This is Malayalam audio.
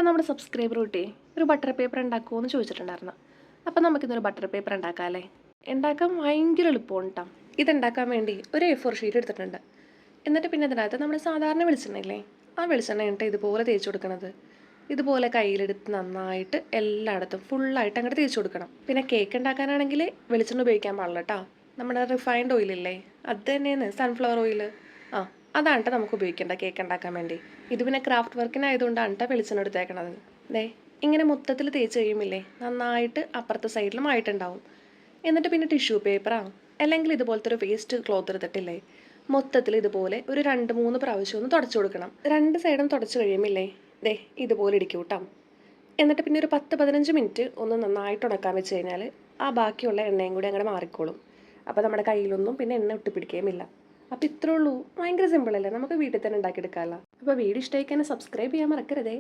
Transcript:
അപ്പം നമ്മുടെ സബ്സ്ക്രൈബർ കിട്ടി ഒരു ബട്ടർ പേപ്പർ ഉണ്ടാക്കുമോ എന്ന് ചോദിച്ചിട്ടുണ്ടായിരുന്നു. അപ്പം നമുക്കിതൊരു ബട്ടർ പേപ്പർ ഉണ്ടാക്കാം അല്ലേ. ഉണ്ടാക്കാൻ ഭയങ്കര എളുപ്പമാണ് കേട്ടോ. ഇതുണ്ടാക്കാൻ വേണ്ടി ഒരു A4 ഷീറ്റ് എടുത്തിട്ടുണ്ട്. എന്നിട്ട് പിന്നെ ഇതിനകത്ത് നമ്മൾ സാധാരണ വെളിച്ചെണ്ണയില്ലേ, ആ വെളിച്ചെണ്ണ എന്നിട്ട് ഇതുപോലെ തേച്ച് കൊടുക്കണത്. ഇതുപോലെ കയ്യിലെടുത്ത് നന്നായിട്ട് എല്ലായിടത്തും ഫുള്ളായിട്ട് അങ്ങോട്ട് തേച്ച് കൊടുക്കണം. പിന്നെ കേക്ക് ഉണ്ടാക്കാനാണെങ്കിൽ വെളിച്ചെണ്ണ ഉപയോഗിക്കാൻ പാടില്ല കേട്ടോ. നമ്മുടെ റിഫൈൻഡ് ഓയിലില്ലേ, അത് തന്നെയാണ് സൺഫ്ലവർ ഓയിൽ. ആ അതാണ് കേട്ടോ നമുക്ക് ഉപയോഗിക്കേണ്ട കേക്ക് ഉണ്ടാക്കാൻ വേണ്ടി. ഇത് പിന്നെ ക്രാഫ്റ്റ് വർക്കിനായതുകൊണ്ടാണ് കേട്ടോ വെളിച്ചെണ്ണ എടുത്തേക്കണത്. ദേ ഇങ്ങനെ മൊത്തത്തിൽ തേച്ച് കഴിയുമില്ലേ നന്നായിട്ട് അപ്പുറത്തെ സൈഡിലും ആയിട്ടുണ്ടാവും. എന്നിട്ട് പിന്നെ ടിഷ്യൂ പേപ്പറാ അല്ലെങ്കിൽ ഇതുപോലത്തെ ഒരു വേസ്റ്റ് ക്ലോത്ത് എടുത്തിട്ടില്ലേ, മൊത്തത്തിൽ ഇതുപോലെ ഒരു 2-3 പ്രാവശ്യം ഒന്ന് തുടച്ചു കൊടുക്കണം. 2 സൈഡും തുടച്ച് കഴിയുമില്ലേ ദേ ഇതുപോലെ ഇടിക്കും കേട്ടോ. എന്നിട്ട് പിന്നെ ഒരു 10-15 മിനിറ്റ് ഒന്ന് നന്നായിട്ട് ഉണക്കാൻ വെച്ച് കഴിഞ്ഞാൽ ആ ബാക്കിയുള്ള എണ്ണയും കൂടി അങ്ങനെ മാറിക്കോളും. അപ്പോൾ നമ്മുടെ കയ്യിലൊന്നും പിന്നെ എണ്ണ ഒട്ടിപ്പിടിക്കുകയുമില്ല. അപ്പോൾ ഇത്രേ ഉള്ളൂ, ഭയങ്കര സിമ്പിളല്ലേ, നമുക്ക് വീട്ടിൽ തന്നെ ഉണ്ടാക്കിയെടുക്കാമല്ലോ. അപ്പോൾ വീഡിയോ ഇഷ്ടമായിക്കാൻ സബ്സ്ക്രൈബ് ചെയ്യാൻ മറക്കരുതേ.